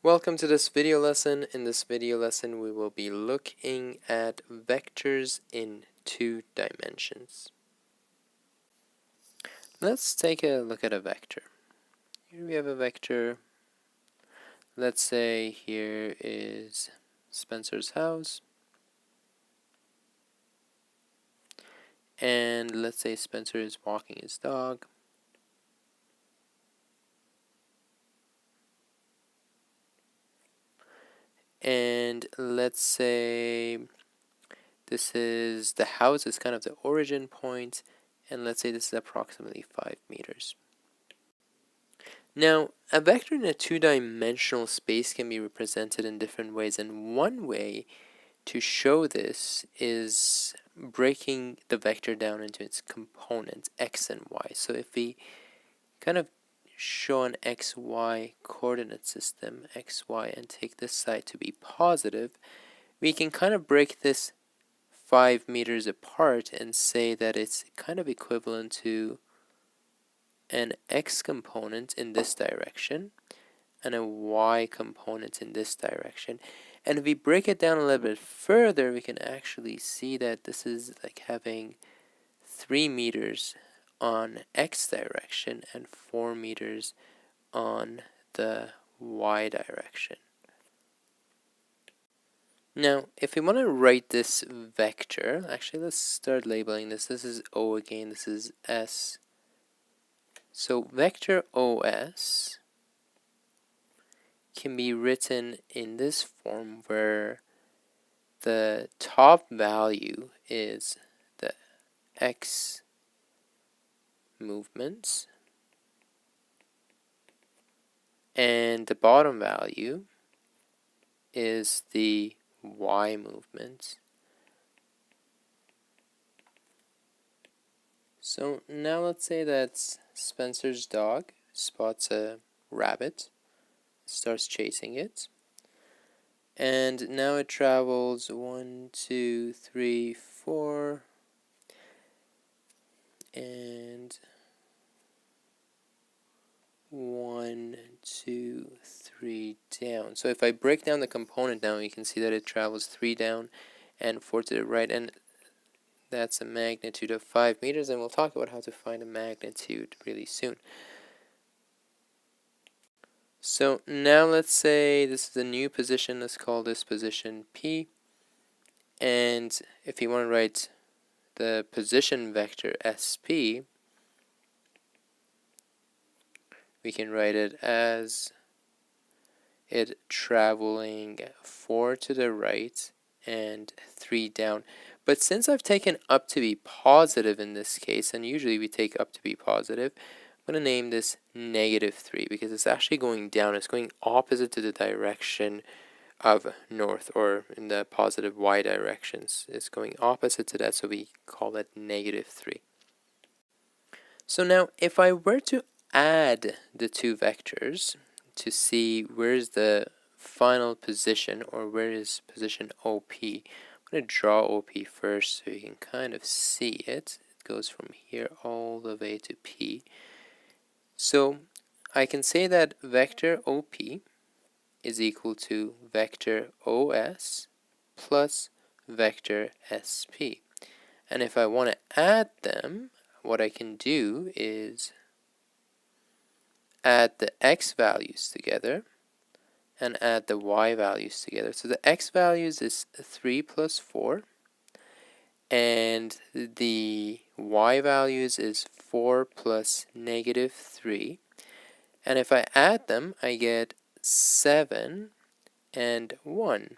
Welcome to this video lesson. In this video lesson, we will be looking at vectors in 2 dimensions. Let's take a look at a vector. Here we have a vector. Let's say here is Spencer's house. And let's say Spencer is walking his dog. And let's say this is the house is kind of the origin point, and let's say this is approximately 5 meters. Now, a vector in a 2-dimensional space can be represented in different ways, and one way to show this is breaking the vector down into its components, x and y. So if we kind of show an xy coordinate system, xy, and take this side to be positive, we can kind of break this 5 meters apart and say that it's kind of equivalent to an x component in this direction and a y component in this direction. And if we break it down a little bit further, we can actually see that this is like having 3 meters on x direction and 4 meters on the y direction. Now, if we want to write this vector, actually let's start labeling this. This is O again, this is S. So vector OS can be written in this form where the top value is the x movements and the bottom value is the y movements. So now let's say that Spencer's dog spots a rabbit, starts chasing it, and now it travels 1, 2, 3, 4, and 1, 2, 3 down. So if I break down the component down, you can see that it travels 3 down and 4 to the right, and that's a magnitude of 5 meters, and we'll talk about how to find a magnitude really soon. So now let's say this is a new position. Let's call this position P, and if you want to write the position vector SP, we can write it as it traveling 4 to the right and 3 down. But since I've taken up to be positive in this case, and usually we take up to be positive, I'm going to name this -3 because it's actually going down. It's going opposite to the direction of north, or in the positive y directions. It's going opposite to that, so we call that -3. So now if I were to add the two vectors to see where's the final position, or where is position OP, I'm going to draw OP first so you can kind of see it. It goes from here all the way to P. So I can say that vector OP is equal to vector OS plus vector SP. And if I want to add them, what I can do is add the x values together and add the y values together. So the x values is 3 plus 4, and the y values is 4 plus -3. And if I add them, I get 7 and 1.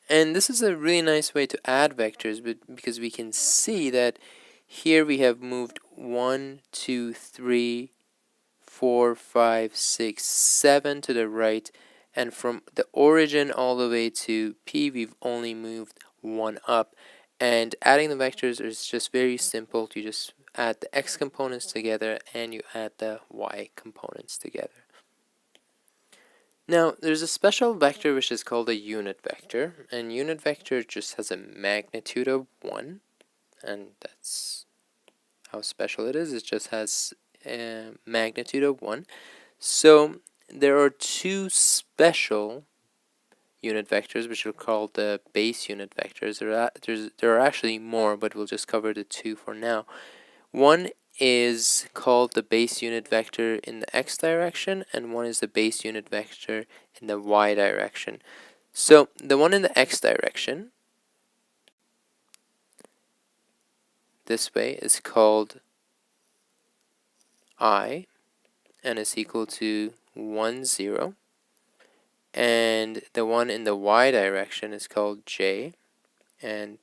And this is a really nice way to add vectors, because we can see that here we have moved 1, 2, 3, 4, 5, 6, 7 to the right, and from the origin all the way to P, we've only moved 1 up. And adding the vectors is just very simple. You just add the x components together and you add the y components together. Now, there's a special vector which is called a unit vector, and unit vector just has a magnitude of 1, and that's how special it is. It just has a magnitude of 1. So there are two special unit vectors which are called the base unit vectors. There are actually more, but we'll just cover the two for now. One is called the base unit vector in the x direction, and one is the base unit vector in the y direction. So the one in the x direction, this way, is called I, and is equal to 1, 0. And the one in the y direction is called j, and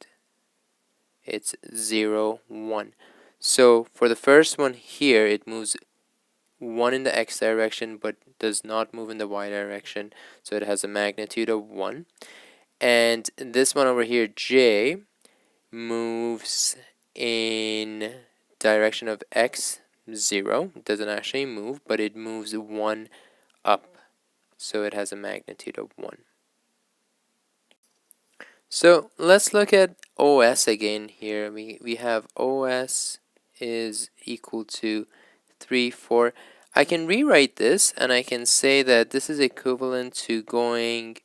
it's 0, 1. So for the first one here, it moves 1 in the x direction but does not move in the y direction, so it has a magnitude of 1. And this one over here, j, moves in direction of x, 0. It doesn't actually move, but it moves 1 up, so it has a magnitude of 1. So let's look at OS again here. We have OS is equal to 3, 4. I can rewrite this, and I can say that this is equivalent to going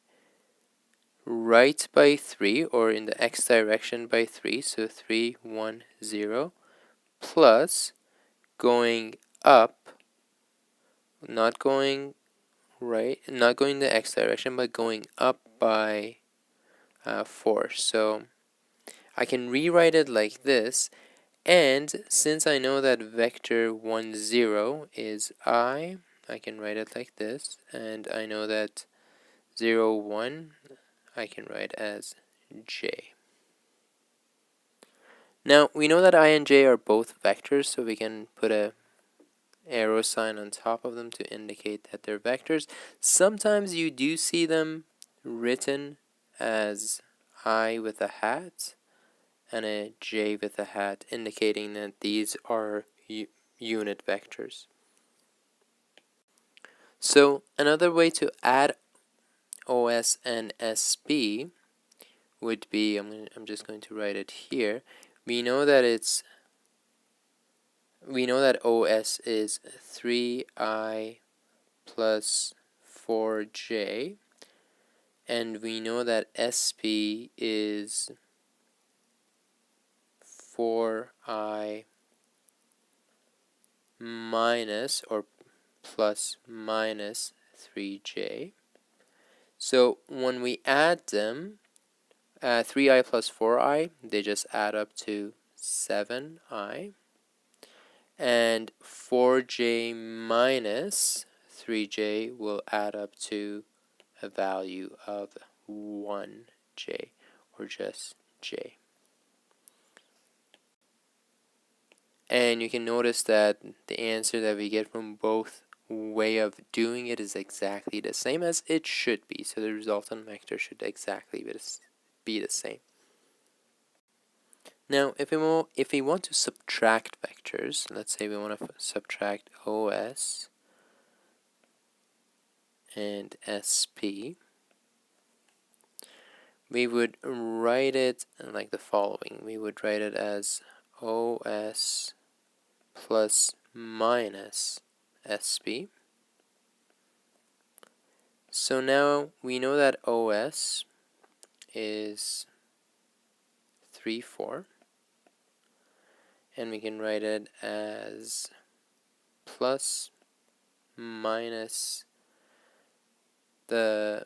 right by 3, or in the x direction by 3, so 3, 1, 0, plus going up, not going right, not going the x direction, but going up by 4. So I can rewrite it like this, and since I know that vector 1, 0 is I can write it like this, and I know that 0, 1 I can write as j. Now we know that I and j are both vectors, so we can put a arrow sign on top of them to indicate that they're vectors. Sometimes you do see them written as I with a hat and a j with a hat, indicating that these are unit vectors. So another way to add OS and SB would be, I'm just going to write it here. We know that OS is 3i plus 4j, and we know that SB is 4i minus or plus minus 3j. So when we add them, 3i plus 4i, they just add up to 7i. And 4j minus 3j will add up to a value of 1j, or just j. And you can notice that the answer that we get from both way of doing it is exactly the same as it should be. So the resultant vector should exactly be the same. Now, if we want to subtract vectors, let's say we want to subtract OS and SP, we would write it like the following. We would write it as OS plus minus SP. So now we know that OS is 3, 4. And we can write it as plus minus the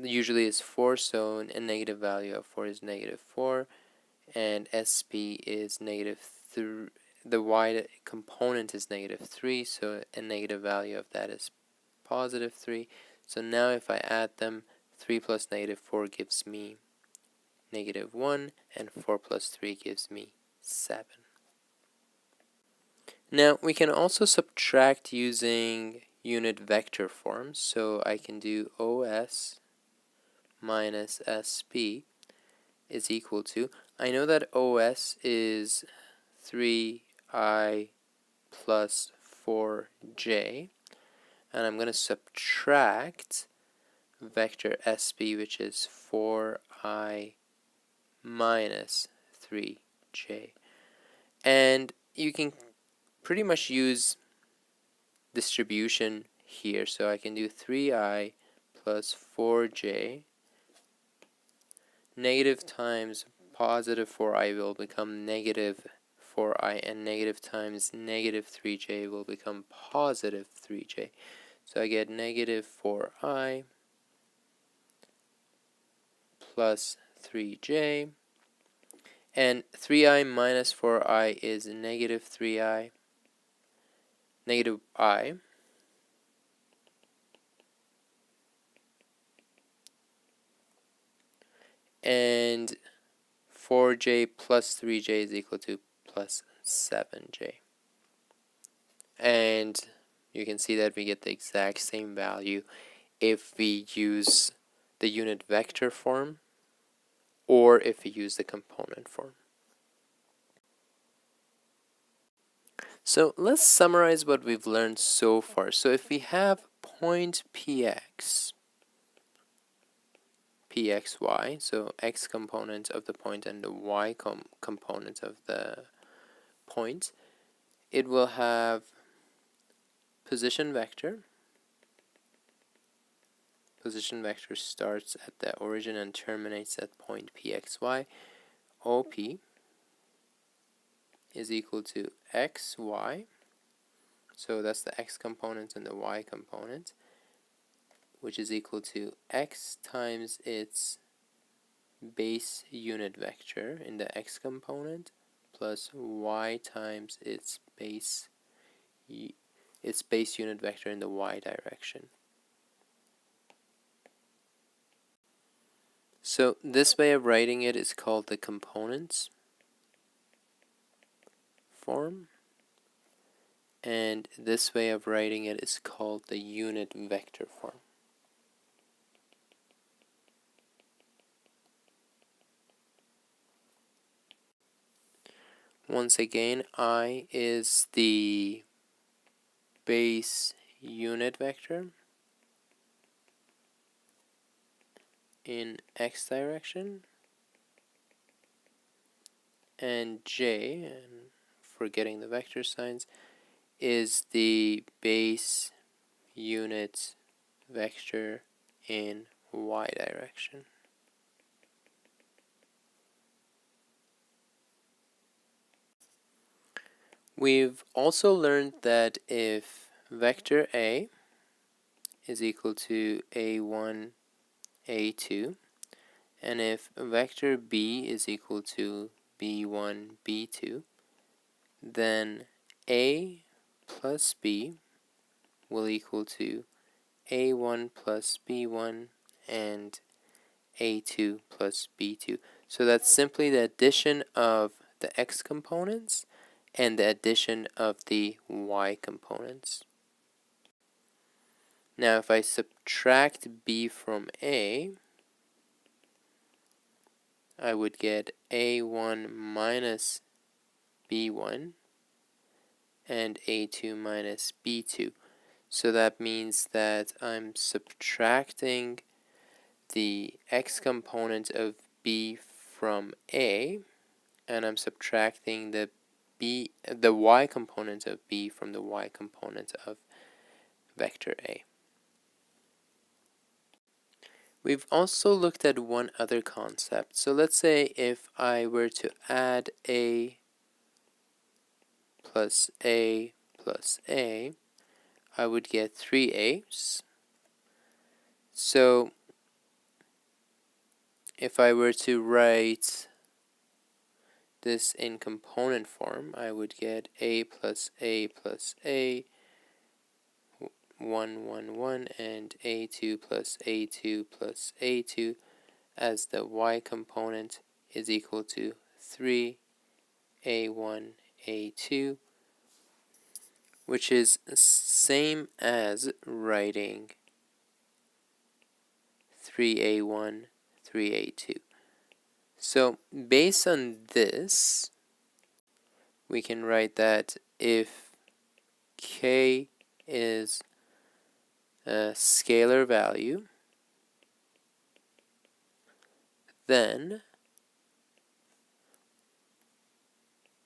usually is 4, so a negative value of 4 is negative 4, and SP is negative 3. The y component is negative 3, so a negative value of that is positive 3. So now if I add them, 3 plus negative 4 gives me negative 1, and 4 plus 3 gives me 7. Now we can also subtract using unit vector forms, so I can do OS minus SP is equal to, I know that OS is 3i plus 4j, and I'm going to subtract vector SP, which is 4i minus 3j. And you can pretty much use distribution here. So I can do 3i plus 4j. Negative times positive 4i will become negative 4i, and negative times negative 3j will become positive 3j. So I get negative 4i plus 3j, and 3i minus 4i is negative 3i, negative I, and 4j plus 3j is equal to plus 7j. And you can see that we get the exact same value if we use the unit vector form or if we use the component form. So let's summarize what we've learned so far. So if we have point px, pxy, so x component of the point and the y component of the point, it will have position vector. Position vector starts at the origin and terminates at point pxy. OP is equal to xy, so that's the x component and the y component, which is equal to x times its base unit vector in the x component plus y times its base unit vector in the y direction. So this way of writing it is called the components form, and this way of writing it is called the unit vector form. Once again, I is the base unit vector in x direction, and j, and forgetting the vector signs, is the base unit vector in y direction. We've also learned that if vector A is equal to a1, a2, and if vector B is equal to b1, b2, then A plus B will equal to a1 plus b1 and a2 plus b2. So that's simply the addition of the x components and the addition of the y components. Now if I subtract b from a, I would get a1 minus b1 and a2 minus b2. So that means that I'm subtracting the x component of b from a, and I'm subtracting the y component of b from the y component of vector a. We've also looked at one other concept. So let's say if I were to add a plus a plus a, I would get 3a's. So if I were to write this in component form, I would get a plus a plus a, 1, 1, 1, and a2 plus a2 plus a2, as the y component is equal to 3 a1 a2, which is same as writing 3a1 3a2. So based on this, we can write that if k is a scalar value, then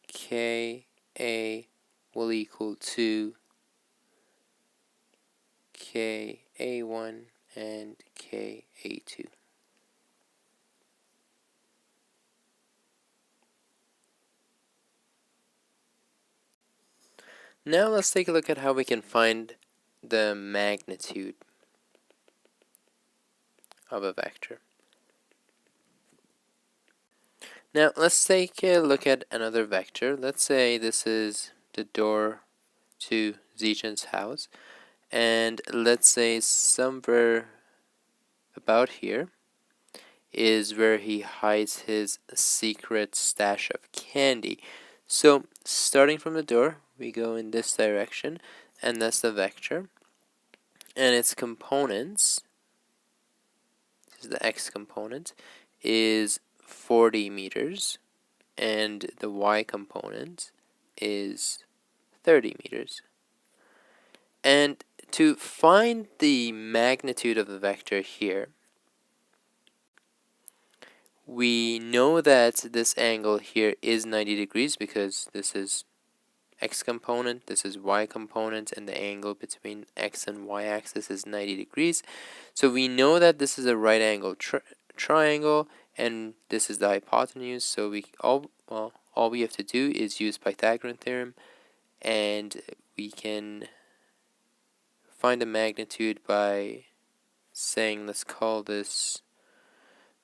ka will equal to KA1 and KA2. Now let's take a look at how we can find the magnitude of a vector. Now let's take a look at another vector. Let's say this is the door to Zichen's house, and let's say somewhere about here is where he hides his secret stash of candy. So starting from the door, we go in this direction, and that's the vector, and its components, this is the x component, is 40 meters, and the y component is 30 meters. And to find the magnitude of the vector here, we know that this angle here is 90 degrees because this is x component, this is y component, and the angle between x and y axis is 90 degrees. So we know that this is a right angle triangle, and this is the hypotenuse. So all we have to do is use Pythagorean theorem, and we can find the magnitude by saying, let's call this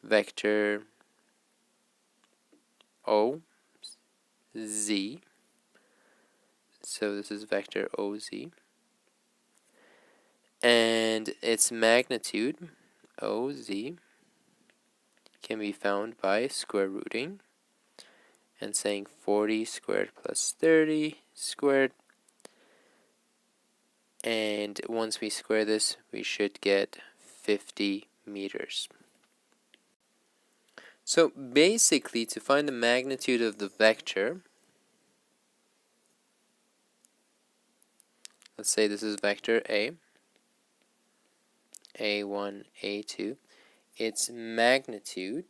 vector OZ. So this is vector OZ, and its magnitude OZ can be found by square rooting and saying 40 squared plus 30 squared, and once we square this we should get 50 meters. So basically, to find the magnitude of the vector, let's say this is vector A1, A2, its magnitude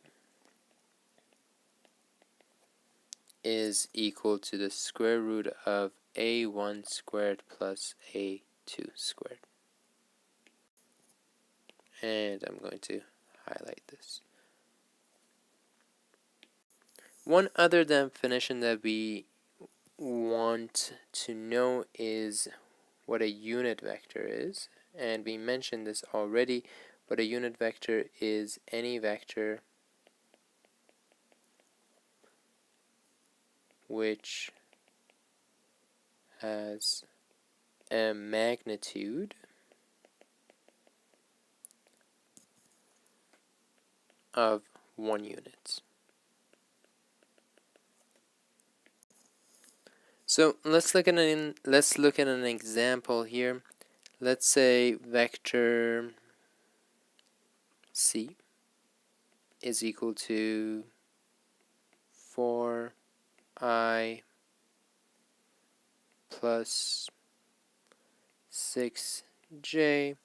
is equal to the square root of A1 squared plus A2 squared. And I'm going to highlight this. One other definition that we want to know is what a unit vector is, and we mentioned this already, but a unit vector is any vector which has a magnitude of 1 unit. So let's look at an example here. Let's say vector C is equal to 4i plus 6j,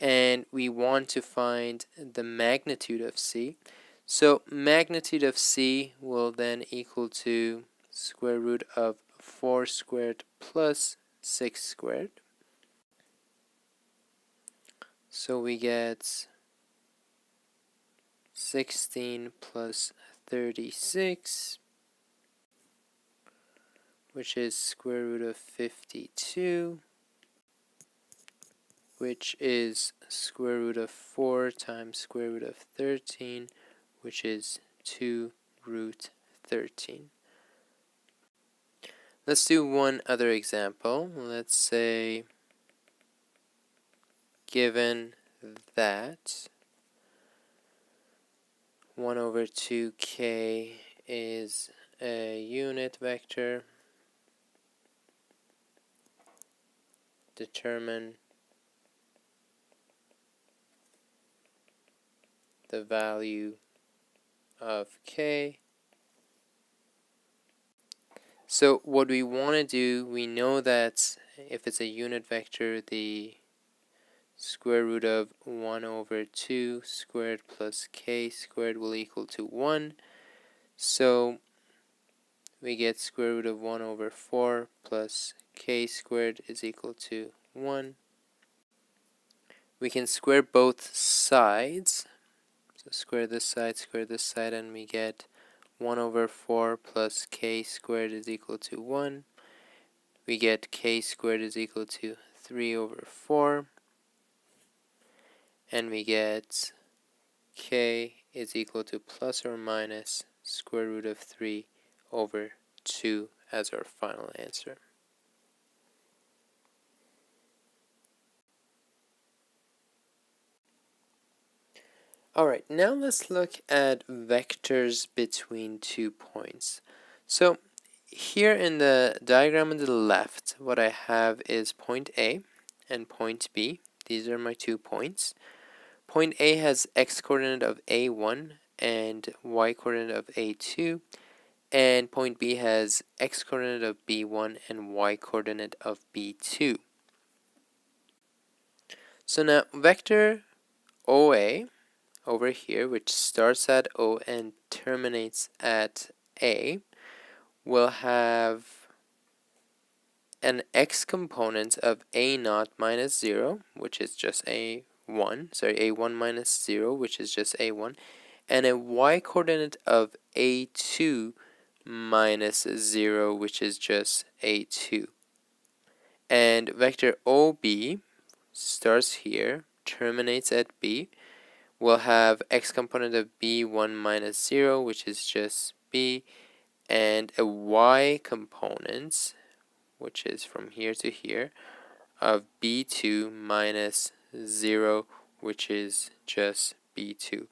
and we want to find the magnitude of C. So magnitude of C will then equal to square root of 4 squared plus 6 squared. So we get 16 plus 36, which is square root of 52, which is square root of 4 times square root of 13, which is 2 root 13. Let's do one other example. Let's say, given that 1 over 2k is a unit vector, determine the value of k. So what we want to do, we know that if it's a unit vector, the square root of 1 over 2 squared plus k squared will equal to 1. So we get square root of 1 over 4 plus k squared is equal to 1. we can square both sides. So square this side, and we get 1 over 4 plus k squared is equal to 1. We get k squared is equal to 3 over 4. And we get k is equal to plus or minus square root of 3 over 2 as our final answer. Alright, now let's look at vectors between 2 points. So here in the diagram on the left, what I have is point A and point B. These are my 2 points. Point A has x coordinate of a1 and y coordinate of a2, and point B has x coordinate of b1 and y coordinate of b2. So now vector OA over here, which starts at O and terminates at A, will have an x component of a0 minus 0, which is just a1 minus 0, which is just a1, and a y coordinate of a2 minus 0, which is just a2. And vector OB starts here, terminates at B, will have x component of b1 minus 0, which is just b, and a y component, which is from here to here, of b2 minus 0, which is just b2.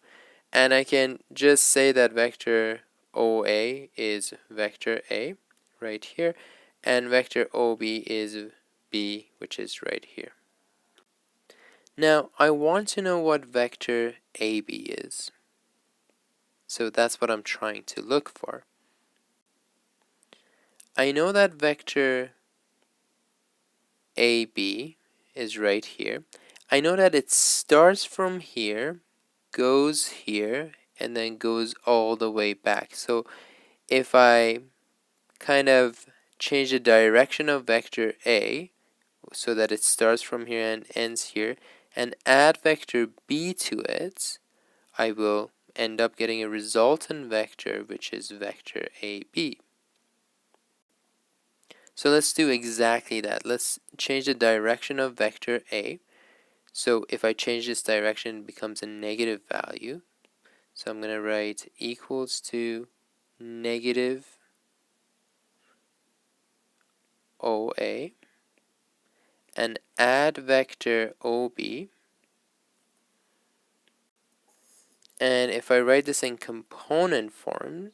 And I can just say that vector OA is vector A right here, and vector OB is B, which is right here. Now, I want to know what vector AB is. So that's what I'm trying to look for. I know that vector AB is right here. I know that it starts from here, goes here, and then goes all the way back. So if I kind of change the direction of vector A so that it starts from here and ends here, and add vector B to it, I will end up getting a resultant vector, which is vector AB. So let's do exactly that. Let's change the direction of vector A. So if I change this direction, it becomes a negative value. So I'm going to write equals to negative OA and add vector OB. And if I write this in component form,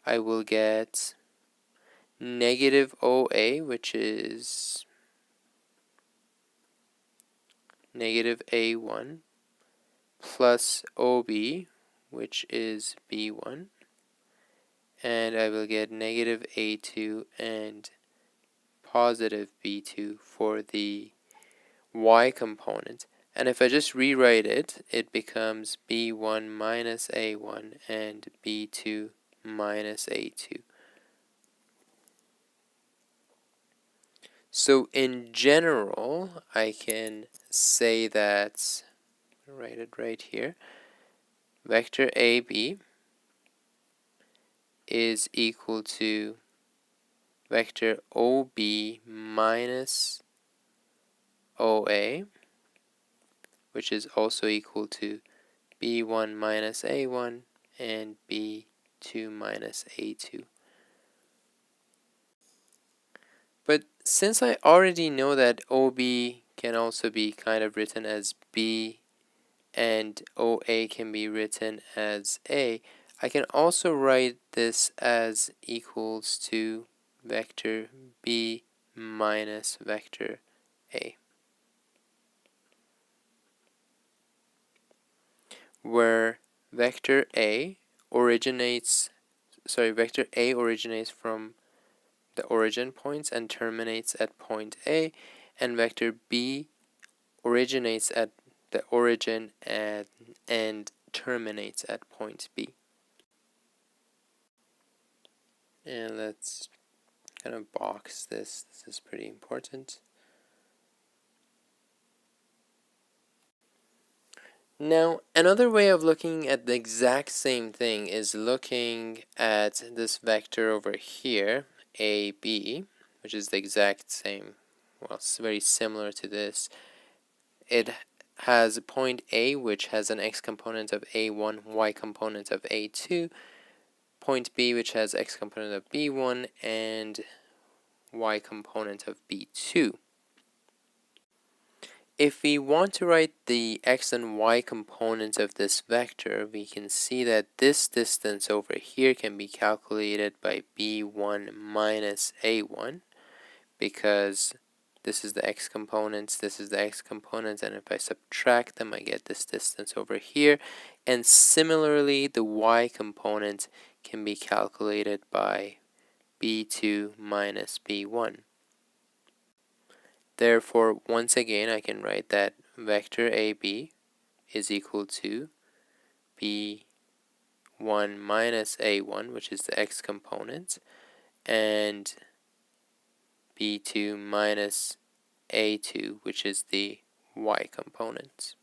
I will get negative OA, which is negative A1, plus OB, which is B1, and I will get negative A2 and positive B2 for the y component. And if I just rewrite it, it becomes B1 minus A1 and B2 minus A2. So in general, I can say that, write it right here, vector AB is equal to vector OB minus OA, which is also equal to B1 minus A1 and B2 minus A2. But since I already know that OB can also be kind of written as B and OA can be written as A, I can also write this as equals to vector B minus vector A, where vector A originates from the origin points and terminates at point A, and vector B originates at the origin and terminates at point B. And let's kind of box this. This is pretty important. Now, another way of looking at the exact same thing is looking at this vector over here, AB, which is the exact same, well, it's very similar to this. It has point A, which has an x component of A1, y component of A2, point B, which has x component of B1, and y component of B2. If we want to write the x and y components of this vector, we can see that this distance over here can be calculated by b1 minus a1, because this is the x components, this is the x components, and if I subtract them, I get this distance over here. And similarly, the y component can be calculated by b2 minus b1. Therefore, once again, I can write that vector AB is equal to B1 minus A1, which is the x component, and B2 minus A2, which is the y component.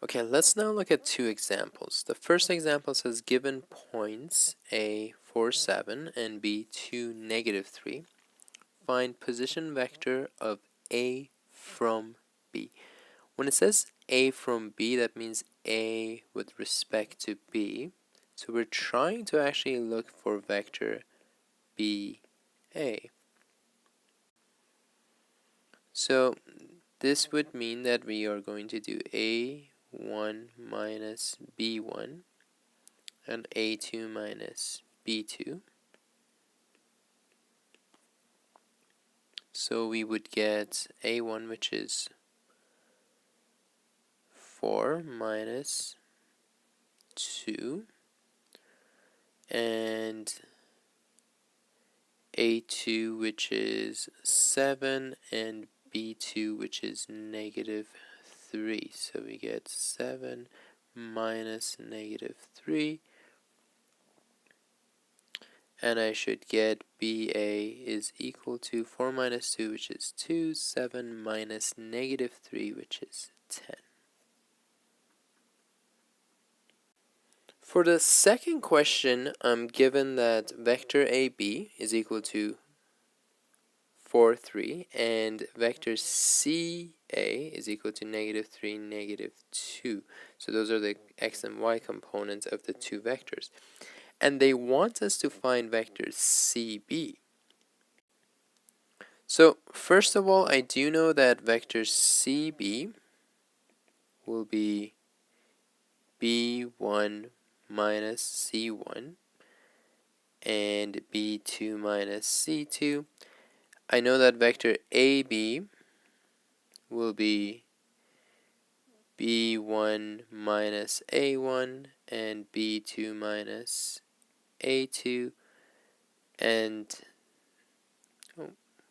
Okay, let's now look at two examples. The first example says given points A 4, 7 and B 2, negative 3. Find position vector of A from B. When it says A from B, that means A with respect to B. So we're trying to actually look for vector BA. So this would mean that we are going to do A1 minus B1 and A2 minus B2. So we would get A1, which is 4 minus 2, and A2, which is 7, and B2, which is negative 3. So we get 7 minus negative 3, and I should get BA is equal to 4 minus 2, which is 2, 7 minus negative 3, which is 10. For the second question, I'm given that vector AB is equal to 4, 3, and vector CA is equal to negative 3, negative 2. So those are the x and y components of the two vectors. And they want us to find vector CB. So first of all, I do know that vector CB will be B1 minus C1 and B2 minus C2. I know that vector AB will be B1 minus A1 and B2 minus A2, and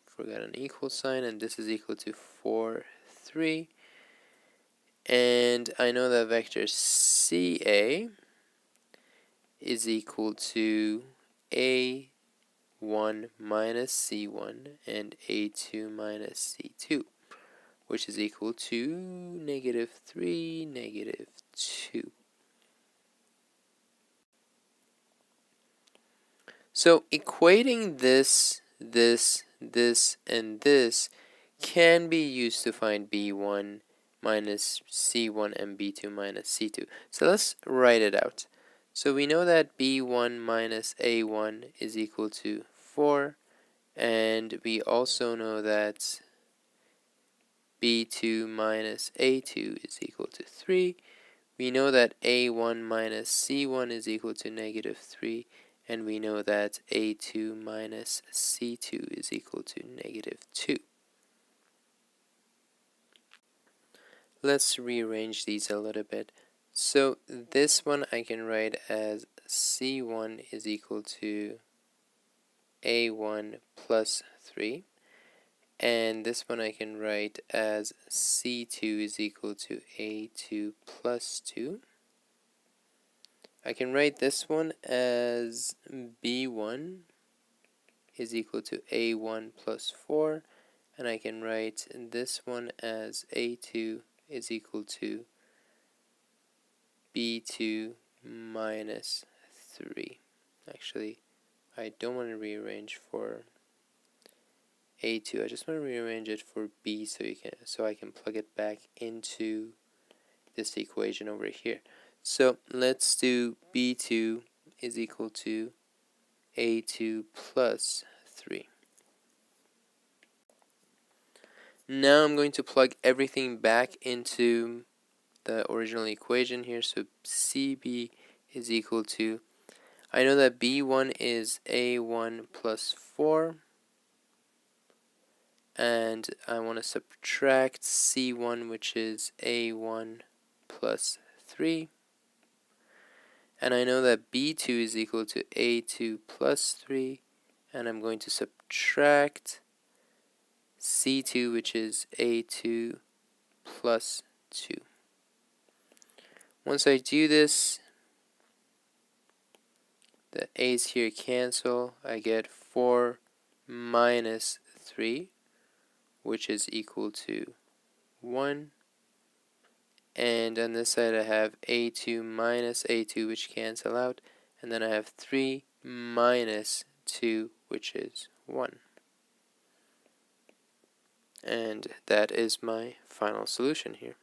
forgot an equal sign, and this is equal to 4, 3. And I know that vector CA is equal to A1 minus C1 and A2 minus C2, which is equal to negative 3, negative 2. So equating this, and this can be used to find B1 minus C1 and B2 minus C2. So let's write it out. So we know that B1 minus A1 is equal to 4, and we also know that B2 minus A2 is equal to 3. We know that A1 minus C1 is equal to negative 3, and we know that A2 minus C2 is equal to negative 2. Let's rearrange these a little bit. So this one I can write as C1 is equal to A1 plus 3. And this one I can write as C2 is equal to A2 plus 2. I can write this one as B1 is equal to A1 plus 4. and I can write this one as a2 is equal to b2 minus 3. Actually, I don't want to rearrange for a2. I just want to rearrange it for b so I can plug it back into this equation over here. So let's do b2 is equal to a2 plus 3. Now I'm going to plug everything back into the original equation here. So CB is equal to, I know that B1 is A1 plus 4, and I want to subtract C1, which is A1 plus 3. And I know that B2 is equal to A2 plus 3, and I'm going to subtract C2, which is A2 plus 2. Once I do this, the a's here cancel. I get 4 minus 3, which is equal to 1. And on this side I have a2 minus a2, which cancel out. And then I have 3 minus 2, which is 1. And that is my final solution here.